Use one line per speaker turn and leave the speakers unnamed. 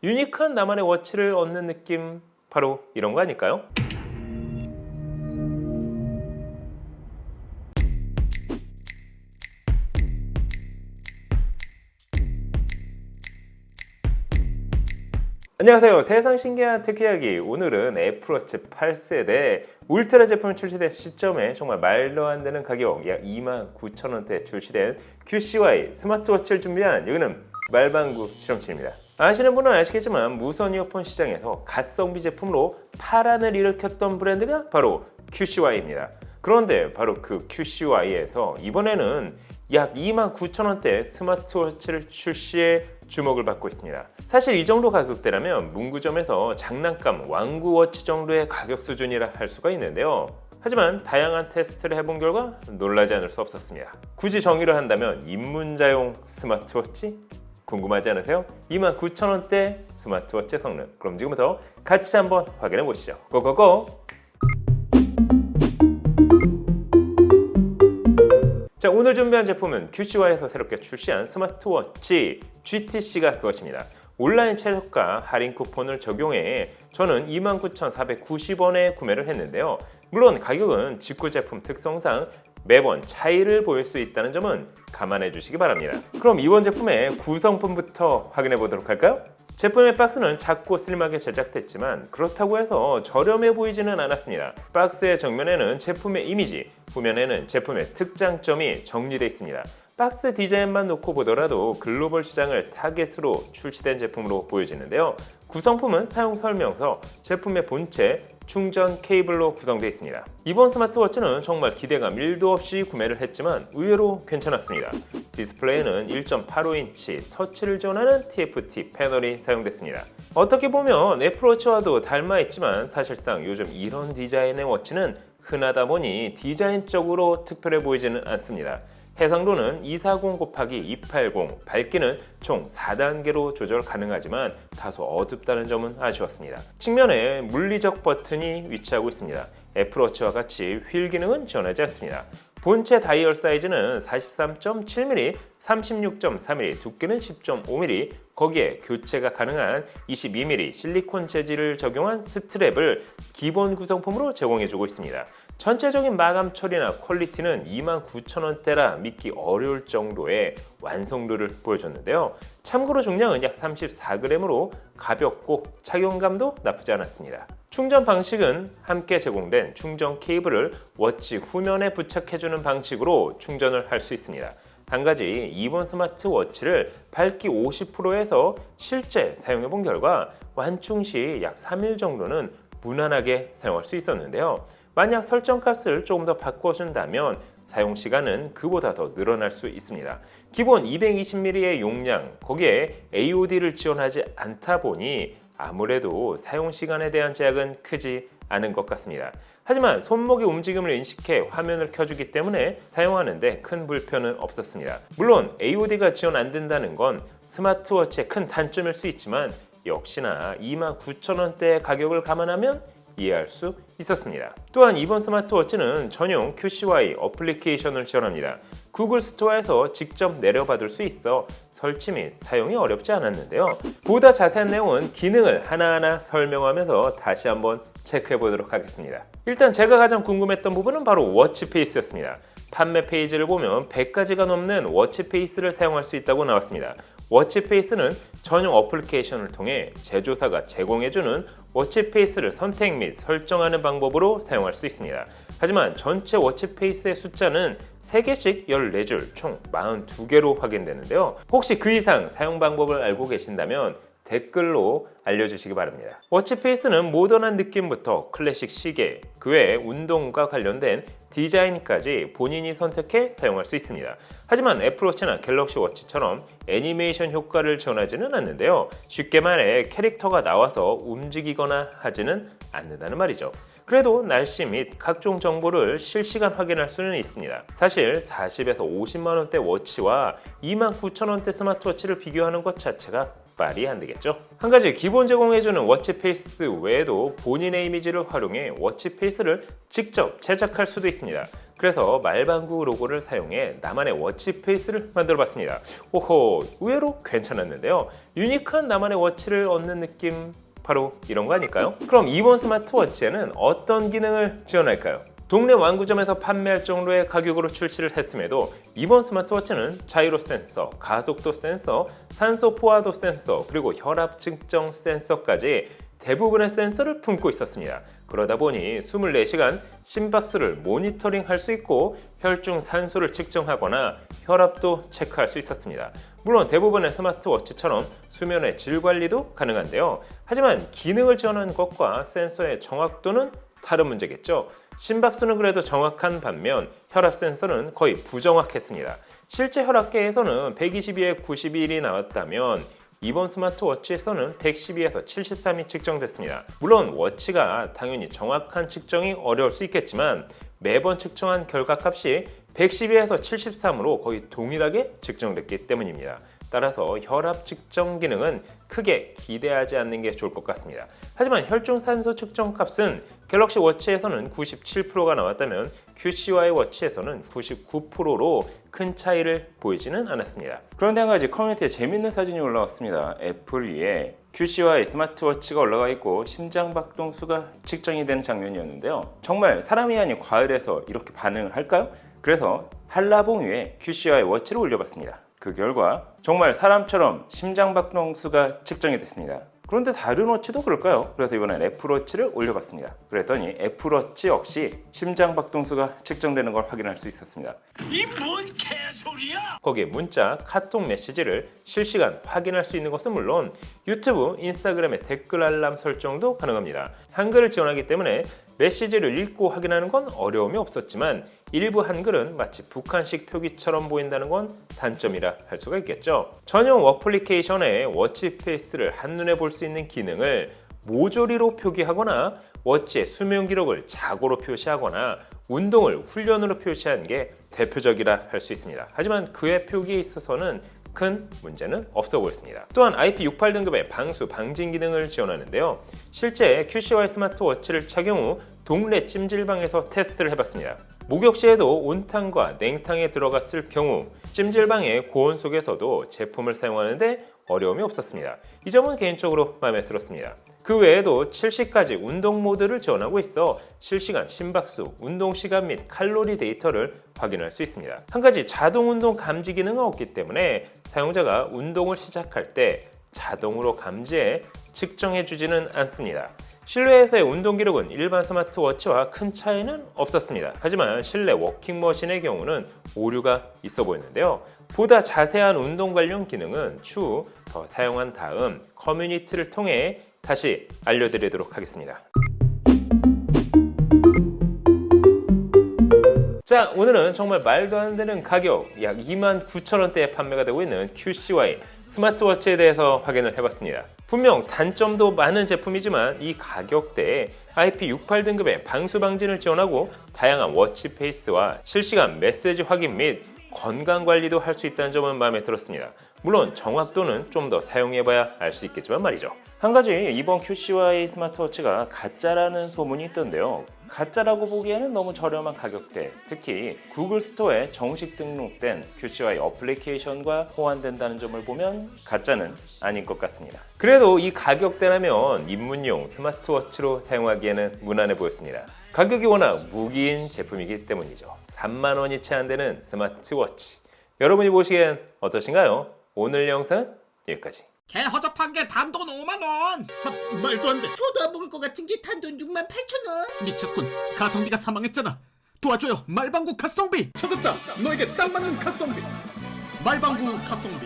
유니크한 나만의 워치를 얻는 느낌, 바로 이런 거 아닐까요? 안녕하세요. 세상 신기한 테크 이야기. 오늘은 애플워치 8세대 울트라 제품이 출시된 시점에 정말 말도 안 되는 가격 약 29,000원대에 출시된 QCY 스마트워치를 준비한 여기는 말방구 실험실입니다. 아시는 분은 아시겠지만 무선 이어폰 시장에서 가성비 제품으로 파란을 일으켰던 브랜드가 바로 QCY입니다. 그런데 바로 그 QCY에서 이번에는 약 29,000원대 스마트워치를 출시해 주목을 받고 있습니다. 사실 이 정도 가격대라면 문구점에서 장난감 완구워치 정도의 가격 수준이라 할 수가 있는데요. 하지만 다양한 테스트를 해본 결과 놀라지 않을 수 없었습니다. 굳이 정의를 한다면 입문자용 스마트워치? 궁금하지 않으세요? 29,000원대 스마트워치의 성능, 그럼 지금부터 같이 한번 확인해 보시죠. 고고고! 자, 오늘 준비한 제품은 QCY에서 새롭게 출시한 스마트워치 GTC가 그것입니다. 온라인 최저가 할인 쿠폰을 적용해 저는 29,490원에 구매를 했는데요. 물론 가격은 직구 제품 특성상 매번 차이를 보일 수 있다는 점은 감안해 주시기 바랍니다. 그럼 이번 제품의 구성품부터 확인해 보도록 할까요? 제품의 박스는 작고 슬림하게 제작됐지만 그렇다고 해서 저렴해 보이지는 않았습니다. 박스의 정면에는 제품의 이미지, 후면에는 제품의 특장점이 정리되어 있습니다. 박스 디자인만 놓고 보더라도 글로벌 시장을 타겟으로 출시된 제품으로 보여지는데요. 구성품은 사용 설명서, 제품의 본체, 충전 케이블로 구성되어 있습니다. 이번 스마트워치는 정말 기대감 1도 없이 구매를 했지만 의외로 괜찮았습니다. 디스플레이는 1.85인치 터치를 지원하는 TFT 패널이 사용됐습니다. 어떻게 보면 애플워치와도 닮아 있지만 사실상 요즘 이런 디자인의 워치는 흔하다 보니 디자인적으로 특별해 보이지는 않습니다. 해상도는 240/280, 밝기는 총 4단계로 조절 가능하지만 다소 어둡다는 점은 아쉬웠습니다. 측면에 물리적 버튼이 위치하고 있습니다. 애플워치와 같이 휠 기능은 지원하지 않습니다. 본체 다이얼 사이즈는 43.7mm, 36.4mm, 두께는 10.5mm, 거기에 교체가 가능한 22mm 실리콘 재질을 적용한 스트랩을 기본 구성품으로 제공해주고 있습니다. 전체적인 마감 처리나 퀄리티는 29,000원대라 믿기 어려울 정도의 완성도를 보여줬는데요. 참고로 중량은 약 34g으로 가볍고 착용감도 나쁘지 않았습니다. 충전 방식은 함께 제공된 충전 케이블을 워치 후면에 부착해주는 방식으로 충전을 할 수 있습니다. 한 가지 이번 스마트워치를 밝기 50%에서 실제 사용해본 결과 완충 시 약 3일 정도는 무난하게 사용할 수 있었는데요. 만약 설정값을 조금 더 바꿔준다면 사용시간은 그보다 더 늘어날 수 있습니다. 기본 220mAh의 용량, 거기에 AOD를 지원하지 않다 보니 아무래도 사용시간에 대한 제약은 크지 않은 것 같습니다. 하지만 손목의 움직임을 인식해 화면을 켜주기 때문에 사용하는데 큰 불편은 없었습니다. 물론 AOD가 지원 안 된다는 건 스마트워치의 큰 단점일 수 있지만 역시나 29,000원대의 가격을 감안하면 이해할 수 있었습니다. 또한 이번 스마트워치는 전용 QCY 어플리케이션을 지원합니다. 구글 스토어에서 직접 내려받을 수 있어 설치 및 사용이 어렵지 않았는데요. 보다 자세한 내용은 기능을 하나하나 설명하면서 다시 한번 체크해 보도록 하겠습니다. 일단 제가 가장 궁금했던 부분은 바로 워치페이스였습니다. 판매 페이지를 보면 100가지가 넘는 워치페이스를 사용할 수 있다고 나왔습니다. 워치페이스는 전용 어플리케이션을 통해 제조사가 제공해주는 워치페이스를 선택 및 설정하는 방법으로 사용할 수 있습니다. 하지만 전체 워치페이스의 숫자는 3개씩 14줄, 총 42개로 확인되는데요. 혹시 그 이상 사용 방법을 알고 계신다면 댓글로 알려주시기 바랍니다. 워치페이스는 모던한 느낌부터 클래식 시계, 그 외에 운동과 관련된 디자인까지 본인이 선택해 사용할 수 있습니다. 하지만 애플워치나 갤럭시 워치처럼 애니메이션 효과를 지원하지는 않는데요. 쉽게 말해 캐릭터가 나와서 움직이거나 하지는 않는다는 말이죠. 그래도 날씨 및 각종 정보를 실시간 확인할 수는 있습니다. 사실 40에서 50만원대 워치와 29,000원대 스마트워치를 비교하는 것 자체가 말이 안 되겠죠. 한 가지 기본 제공해주는 워치페이스 외에도 본인의 이미지를 활용해 워치페이스를 직접 제작할 수도 있습니다. 그래서 말방구 로고를 사용해 나만의 워치페이스를 만들어봤습니다. 오호, 의외로 괜찮았는데요. 유니크한 나만의 워치를 얻는 느낌, 바로 이런 거 아닐까요? 그럼 이번 스마트워치에는 어떤 기능을 지원할까요? 동네 완구점에서 판매할 정도의 가격으로 출시를 했음에도 이번 스마트워치는 자이로 센서, 가속도 센서, 산소 포화도 센서, 그리고 혈압 측정 센서까지 대부분의 센서를 품고 있었습니다. 그러다 보니 24시간 심박수를 모니터링할 수 있고 혈중 산소를 측정하거나 혈압도 체크할 수 있었습니다. 물론 대부분의 스마트워치처럼 수면의 질 관리도 가능한데요. 하지만 기능을 지원하는 것과 센서의 정확도는 다른 문제겠죠. 심박수는 그래도 정확한 반면 혈압 센서는 거의 부정확했습니다. 실제 혈압계에서는 122에 91이 나왔다면 이번 스마트워치에서는 112에서 73이 측정됐습니다. 물론 워치가 당연히 정확한 측정이 어려울 수 있겠지만 매번 측정한 결과값이 112에서 73으로 거의 동일하게 측정됐기 때문입니다. 따라서 혈압 측정 기능은 크게 기대하지 않는 게 좋을 것 같습니다. 하지만 혈중 산소 측정 값은 갤럭시 워치에서는 97%가 나왔다면 QCY 워치에서는 99%로 큰 차이를 보이지는 않았습니다. 그런데 한 가지 커뮤니티에 재밌는 사진이 올라왔습니다. 애플 위에 QCY 스마트워치가 올라가 있고 심장박동수가 측정이 되는 장면이었는데요. 정말 사람이 아닌 과일에서 이렇게 반응을 할까요? 그래서 한라봉 위에 QCY 워치를 올려봤습니다. 그 결과 정말 사람처럼 심장박동수가 측정이 됐습니다. 그런데 다른 워치도 그럴까요? 그래서 이번엔 애플워치를 올려봤습니다. 그랬더니 애플워치 역시 심장박동수가 측정되는 걸 확인할 수 있었습니다.
이 뭔 개소리야?
거기에 문자, 카톡 메시지를 실시간 확인할 수 있는 것은 물론 유튜브, 인스타그램의 댓글 알람 설정도 가능합니다. 한글을 지원하기 때문에 메시지를 읽고 확인하는 건 어려움이 없었지만 일부 한글은 마치 북한식 표기처럼 보인다는 건 단점이라 할 수가 있겠죠. 전용 어플리케이션에 워치페이스를 한눈에 볼 수 있는 기능을 모조리로 표기하거나 워치의 수면 기록을 자고로 표시하거나 운동을 훈련으로 표시하는 게 대표적이라 할 수 있습니다. 하지만 그의 표기에 있어서는 큰 문제는 없어 보였습니다. 또한 IP68 등급의 방수 방진 기능을 지원하는데요. 실제 QCY 스마트워치를 착용 후 동네 찜질방에서 테스트를 해봤습니다. 목욕 시에도 온탕과 냉탕에 들어갔을 경우 찜질방의 고온 속에서도 제품을 사용하는데 어려움이 없었습니다. 이 점은 개인적으로 마음에 들었습니다. 그 외에도 7시까지 운동 모드를 지원하고 있어 실시간 심박수, 운동 시간 및 칼로리 데이터를 확인할 수 있습니다. 한 가지 자동 운동 감지 기능은 없기 때문에 사용자가 운동을 시작할 때 자동으로 감지해 측정해 주지는 않습니다. 실내에서의 운동 기록은 일반 스마트워치와 큰 차이는 없었습니다. 하지만 실내 워킹머신의 경우는 오류가 있어 보였는데요. 보다 자세한 운동 관련 기능은 추후 더 사용한 다음 커뮤니티를 통해 다시 알려드리도록 하겠습니다. 자, 오늘은 정말 말도 안 되는 가격 약 29,000원대에 판매가 되고 있는 QCY 스마트워치에 대해서 확인을 해봤습니다. 분명 단점도 많은 제품이지만 이 가격대에 IP68 등급의 방수 방진을 지원하고 다양한 워치 페이스와 실시간 메시지 확인 및 건강 관리도 할 수 있다는 점은 마음에 들었습니다. 물론 정확도는 좀 더 사용해봐야 알 수 있겠지만 말이죠. 한 가지 이번 QCY 스마트워치가 가짜라는 소문이 있던데요. 가짜라고 보기에는 너무 저렴한 가격대, 특히 구글 스토어에 정식 등록된 QCY 어플리케이션과 호환된다는 점을 보면 가짜는 아닌 것 같습니다. 그래도 이 가격대라면 입문용 스마트워치로 사용하기에는 무난해 보였습니다. 가격이 워낙 무기인 제품이기 때문이죠. 3만 원이 채 안 되는 스마트워치. 여러분이 보시기엔 어떠신가요? 오늘 영상은 여기까지.
개 허접한 게 단돈 5만 원. 말도 안 돼.
줘도 안 먹을 것 같은 게 단돈 68,000원.
미쳤군. 가성비가 사망했잖아. 도와줘요. 말방구 가성비. 찾았다. 너에게 딱 맞는 가성비. 말방구 가성비.